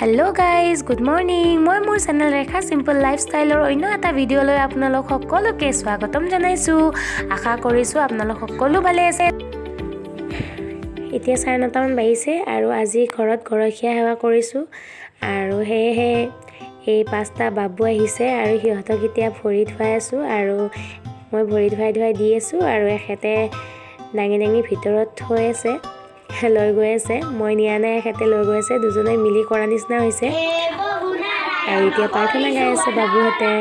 Hello guys good morning मैं मोर channel रेखा simple लाइफस्टाइलर अन्य एटा भिडिओলৈ আপোনালোক সকলোকে স্বাগতম জনাইছো। আশা কৰিছো আপোনালোক সকলো ভালে আছে। এতিয়া 9:30 মান বাজিছে আৰু আজি ঘৰত গৰখীয়া সেৱা কৰিছো আৰু হেহে এই পাঁচটা বাবু আহিছে আৰু সিহঁতক এতিয়া ভৰি ধুৱাই আছো আৰু মই ভৰি ধুৱাই দি আছো আৰু এখেতে ডাঙি ভিতৰত থৈ আছে লৈ গৈ আছে মই নিয়া নাই এখেতে লৈ গৈ আছে দুজনে মিলি কৰা নিচিনা হৈছে আৰু এতিয়া প্ৰাৰ্থনা গাই আছে বাবুহঁতে।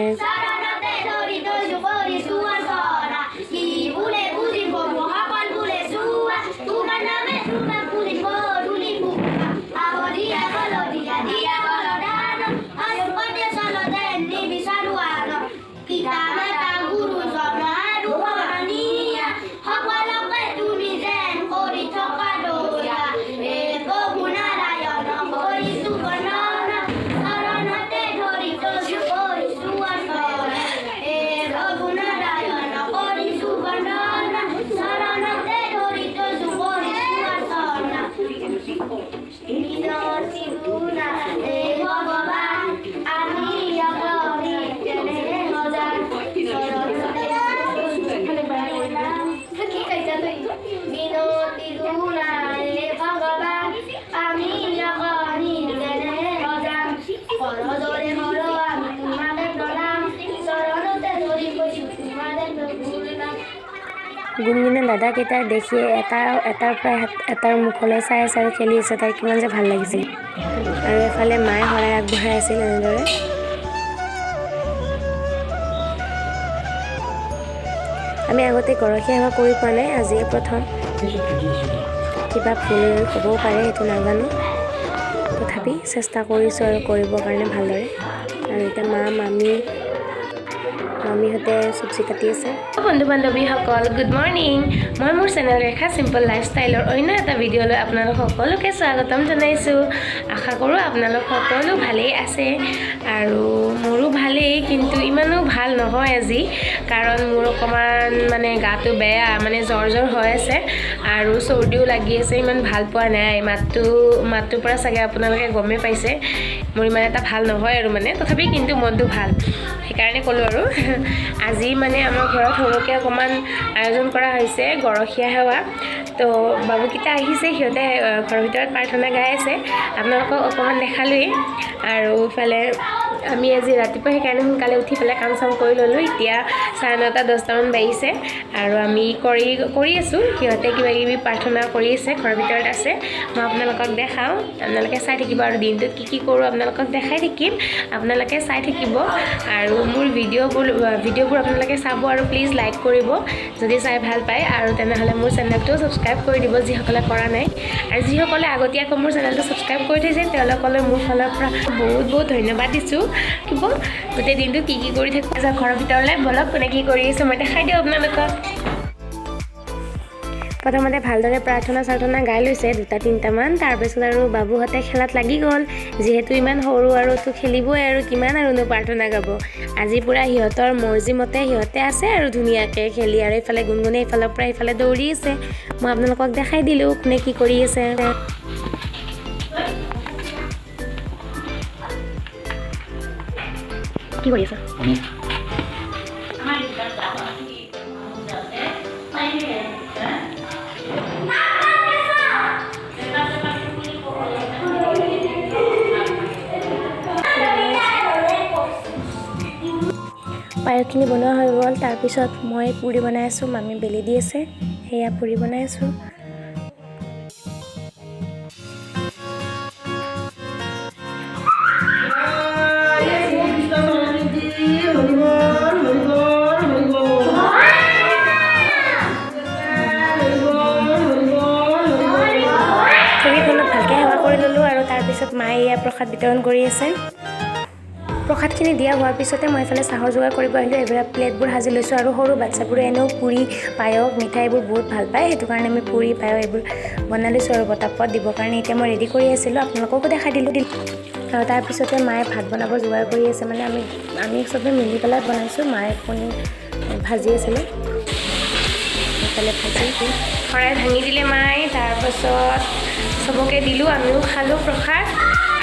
গুণগুণে দাদাকেইটা দেখি এটাৰ পৰা এটাৰ মুখলৈ চাই আছে আৰু খেলি আছে তাই কিমান যে ভাল লাগিছিল আৰু এফালে মায়ে শৰাই আগবঢ়াই আছিল এনেদৰে। আমি আগতে গৰখীয়া সেৱা কৰি পোৱা নাই আজিয়ে প্ৰথম কিবা ভুল হ'বও পাৰে সেইটো নাজানো তথাপি চেষ্টা কৰিছোঁ আৰু কৰিবৰ কাৰণে ভালদৰে আৰু এতিয়া মামীহঁতে চব্জি কাটি আছে। বন্ধু বান্ধৱীসকল গুড মৰ্নিং মই মোৰ চেনেল ৰেখা চিম্পল লাইফষ্টাইলৰ অন্য এটা ভিডিঅ'লৈ আপোনালোক সকলোকে স্বাগতম জনাইছোঁ। আশা কৰোঁ আপোনালোক সকলো ভালেই আছে আৰু মোৰো ভালেই কিন্তু ইমানো ভাল নহয় আজি কাৰণ মোৰ অকণমান মানে গাটো বেয়া মানে জ্বৰ হৈ আছে আৰু চৰ্দিও লাগি আছে ইমান ভাল পোৱা নাই মাতটোৰ পৰা চাগে আপোনালোকে গমেই পাইছে মোৰ ইমান এটা ভাল নহয় আৰু মানে তথাপি কিন্তু মনটো ভাল সেইকাৰণে ক'লোঁ আৰু আজি মানে আমাৰ ঘৰত সৰুকৈ অকণমান আয়োজন কৰা হৈছে গৰখীয়া সেৱা তো বাবুকেইটা আহিছে সিহঁতে ঘৰৰ ভিতৰত প্ৰাৰ্থনা গাই আছে আপোনালোকক অকণমান দেখালোৱেই আৰু ইফালে আমি আজি ৰাতিপুৱা সেইকাৰণে সোনকালে উঠি পেলাই কাম চাম কৰি ল'লোঁ। এতিয়া 9:30 10টামান বাজিছে আৰু আমি কৰি আছোঁ সিহঁতে কিবাকিবি প্ৰাৰ্থনা কৰি আছে ঘৰৰ ভিতৰত আছে মই আপোনালোকক দেখাওঁ আপোনালোকে চাই থাকিব আৰু দিনটোত কি কৰোঁ আপোনালোকক দেখাই থাকিম আপোনালোকে চাই থাকিব আৰু মোৰ ভিডিঅ'বোৰ আপোনালোকে চাব আৰু প্লিজ লাইক কৰিব যদি চাই ভাল পায় আৰু তেনেহ'লে মোৰ চেনেলটো ছাবস্ক্ৰাইব কৰি দিব যিসকলে কৰা নাই আৰু যিসকলে আগতীয়াকৈ মোৰ চেনেলটো ছাবস্ক্ৰাইব কৰি থৈছে তেওঁলোকলৈ মোৰ ফালৰ পৰা বহুত ধন্যবাদ দিছোঁ। গোটেই দিনটো কি কৰি থাকোঁ ঘৰৰ ভিতৰলৈ বলক কোনে কি কৰি আছে মই দেখাই দিওঁ আপোনালোকক। প্ৰথমতে ভালদৰে প্ৰাৰ্থনা গাই লৈছে 2-3টামান তাৰপিছত আৰু বাবুহঁতে খেলাত লাগি গ'ল যিহেতু ইমান সৰু আৰু তো খেলিবই আৰু কিমান আৰুনো প্ৰাৰ্থনা গাব আজি পূৰা সিহঁতৰ মৰ্জিমতে সিহঁতে আছে আৰু ধুনীয়াকৈ খেলি আৰু এইফালে গুণগুণে এইফালৰ পৰা এইফালে দৌৰি আছে মই আপোনালোকক দেখাই দিলোঁ কোনে কি কৰি আছে। কি কৰি আছা? পায়সখিনি বনোৱা হৈ গ'ল তাৰপিছত মই পুৰি বনাই আছোঁ মামী বেলি দি আছে সেয়া পুৰি বনাই আছোঁ। ভালকৈ সেৱা কৰি ল'লোঁ আৰু তাৰপিছত মায়ে এয়া প্ৰসাদ বিতৰণ কৰি আছে। প্ৰসাদখিনি দিয়া হোৱাৰ পিছতে মই এইফালে চাহৰ যোগাৰ কৰিব আহিলোঁ এইবিলাক প্লেটবোৰ সাজি লৈছোঁ আৰু সৰু বাচ্ছাবোৰে এনেও পুৰি পায়স মিঠাই এইবোৰ বহুত ভাল পায় সেইটো কাৰণে আমি পুৰি পায়স এইবোৰ বনাই লৈছোঁ আৰু পটাপট দিবৰ কাৰণে এতিয়া মই ৰেডি কৰি আছিলোঁ আপোনালোককো দেখাই দিলোঁ আৰু তাৰপিছতে মায়ে ভাত বনাব যোগাৰ কৰি আছে মানে আমি চবে মিলি পেলাই বনাইছোঁ মায়ে কণী ভাজি আছিলে এইফালে ভাজি শৰাই ভাঙি দিলে মায়ে তাৰপাছত চবকে দিলোঁ আমিও খালোঁ প্ৰসাদ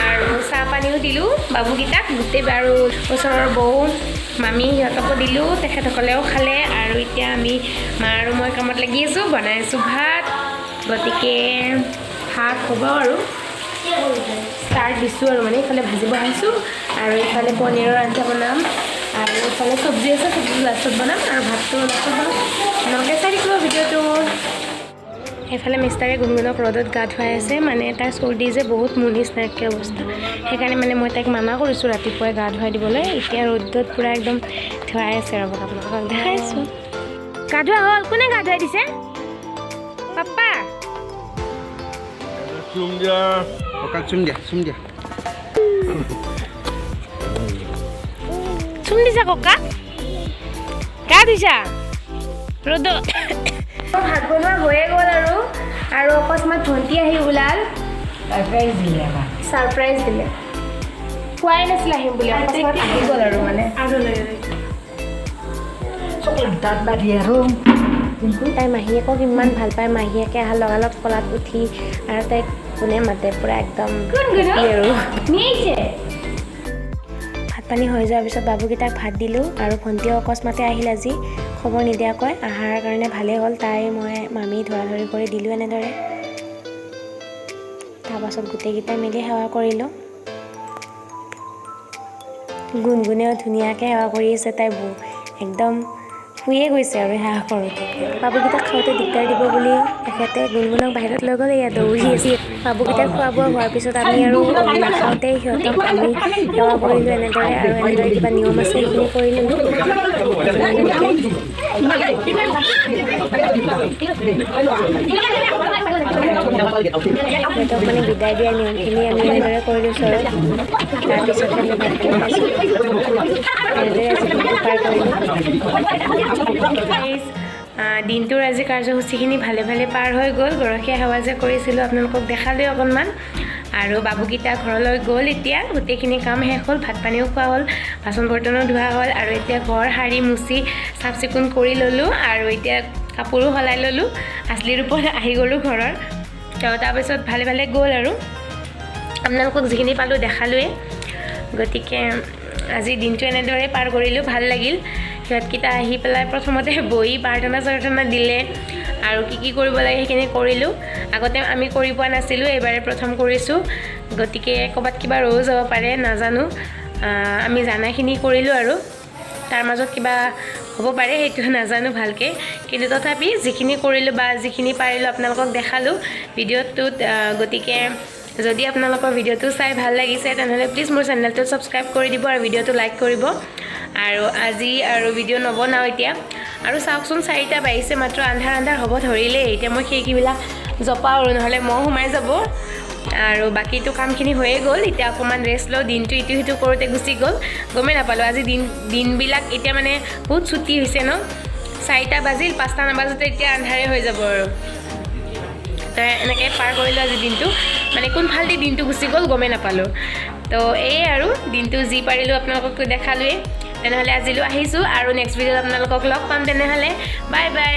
আৰু চাহ পানীও দিলোঁ বাবুকেইটাক গোটেই আৰু ওচৰৰ বৌ মামী সিহঁতকো দিলোঁ তেখেতসকলেও খালে আৰু এতিয়া আমি মা আৰু মই কামত লাগি আছোঁ বনাই আছোঁ ভাত গতিকে ভাত হ'ব আৰু ষ্টাৰ্ট দিছোঁ আৰু মানে ইফালে ভাজি বহাইছোঁ আৰু ইফালে পনীৰৰ আঞ্জা বনাম আৰু ইফালে চব্জি আছে চব্জি লাষ্টত বনাম আৰু ভাতটো লাষ্টত বনাম আপোনালোকে চাই থাকিব ভিডিঅ'টো সেইফালে মিষ্টাৰে গুণগুণক ৰ'দত গা ধুৱাই আছে মানে তাৰ চৰ্দি যে বহুত মোৰ নিচিনাকৈ অৱস্থা সেইকাৰণে মানে মই তাইক মানা কৰিছোঁ ৰাতিপুৱাই গা ধুৱাই দিবলৈ এতিয়া ৰ'দত পূৰা একদম ধুৱাই আছে ৰ'ব আপোনালোকক দেখাইছোঁ গা ধোৱা হ'ল কোনে গা ধুৱাই দিছে পাপা চুম দিয়া চুম দিছা ককা গা ধুইছা ৰ'দত ভাত বনোৱা হৈয়ে গ'ল আৰু অকস্মাত ভণ্টি আহি ওলাল ছাৰপ্ৰাইজ দিলে কোৱাই নাছিল আহিম বুলি অকস্মাত আহি গ'ল আৰু মানে তাই মাহীয়েকক ইমান ভাল পায় মাহীয়েকে অহা লগালগ কলাত উঠি আৰু তাইক কোনে মাতে পূৰা একদম আৰু ভাত পানী হৈ যোৱাৰ পিছত বাবুকেইটাক ভাত দিলোঁ আৰু ভণ্টিও অকস্মাতে আহিল আজি খবৰ নিদিয়াকৈ অহাৰ কাৰণে ভালেই হ'ল তাই মই মামী ধৰা ধৰি কৰি দিলোঁ এনেদৰে তাৰপাছত গোটেইকেইটাই মিলি সেৱা কৰিলোঁ গুণগুণেও ধুনীয়াকৈ সেৱা কৰি আছে তাই একদম শুয়ে গৈছে আৰু সেৱা কৰোঁতে বাবুকেইটাক খাওঁতে দিগদাৰ দিব বুলি তেখেতে গুণগুণক বাহিৰত লৈ গ'ল এয়া দৌৰি আছে বাবুকেইটাক খোৱা বোৱা হোৱাৰ পিছত আমি আৰু নাখাওঁতেই সিহঁতক আমি সেৱা কৰিলোঁ এনেদৰে আৰু এনেদৰে কিবা নিয়ম আছে সেইখিনি কৰি ল'লোঁ সিহঁতক মানে বিদায় দিয়া নিয়মখিনি আমি এনেদৰে কৰি লৈছোঁ আৰু তাৰপিছত আমি ভাত খাই খাইছোঁ এনেদৰে আজি দিনটো পাৰ কৰিলোঁ দিনটোৰ আজি কাৰ্যসূচীখিনি ভালে ভালে পাৰ হৈ গ'ল গৰখীয়া সেৱা যে কৰিছিলোঁ আপোনালোকক দেখালোঁ অকণমান আৰু বাবুকেইটা ঘৰলৈ গ'ল এতিয়া গোটেইখিনি কাম শেষ হ'ল ভাত পানীও খোৱা হ'ল বাচন বৰ্তনো ধোৱা হ'ল আৰু এতিয়া ঘৰ সাৰি মুচি চাফ চিকুণ কৰি ল'লোঁ আৰু এতিয়া কাপোৰো সলাই ল'লোঁ আছলিৰ ওপৰত আহি গ'লোঁ ঘৰৰ তাৰপিছত ভালে ভালে গ'ল আৰু আপোনালোকক যিখিনি পালোঁ দেখালোৱে গতিকে আজি দিনটো এনেদৰে পাৰ কৰিলোঁ ভাল লাগিল সিহঁতকেইটা আহি পেলাই প্ৰথমতে বহি প্ৰাৰ্থনা চাৰ্থনা দিলে আৰু কি কৰিব লাগে সেইখিনি কৰিলোঁ আগতে আমি কৰি পোৱা নাছিলোঁ এইবাৰে প্ৰথম কৰিছোঁ গতিকে ক'ৰবাত কিবা ৰৈ যাব পাৰে নাজানো আমি জানাখিনি কৰিলোঁ আৰু তাৰ মাজত কিবা হ'ব পাৰে সেইটো নাজানো ভালকৈ কিন্তু তথাপি যিখিনি কৰিলোঁ বা যিখিনি পাৰিলোঁ আপোনালোকক দেখালোঁ ভিডিঅ'টোত গতিকে যদি আপোনালোকৰ ভিডিঅ'টো চাই ভাল লাগিছে তেনেহ'লে প্লিজ মোৰ চেনেলটো ছাবস্ক্ৰাইব কৰি দিব আৰু ভিডিঅ'টো লাইক কৰিব আৰু আজি আৰু ভিডিঅ' নবনাওঁ এতিয়া আৰু চাওকচোন 4টা বাজিছে মাত্ৰ আন্ধাৰ হ'ব ধৰিলেই এতিয়া মই সেইবিলাক জপাওঁ আৰু নহ'লে মহ সোমাই যাব আৰু বাকীটো কামখিনি হৈয়ে গ'ল এতিয়া অকণমান ৰেষ্ট লওঁ দিনটো ইটো সিটো কৰোঁতে গুচি গ'ল গমেই নাপালোঁ আজি দিনবিলাক এতিয়া মানে বহুত ছুটি হৈছে ন 4টা বাজিল 5টা নাবাজোতে এতিয়া আন্ধাৰে হৈ যাব আৰু তো এনেকৈ পাৰ কৰিলোঁ আজি দিনটো মানে কোনফালেদি দিনটো গুচি গ'ল গমেই নাপালোঁ তো এই আৰু দিনটো যি পাৰিলোঁ আপোনালোকক দেখালোৱেই তেনেহ'লে আজিলৈ আহিছোঁ আৰু নেক্সট ভিডিঅ'ত আপোনালোকক লগ পাম তেনেহ'লে বাই বাই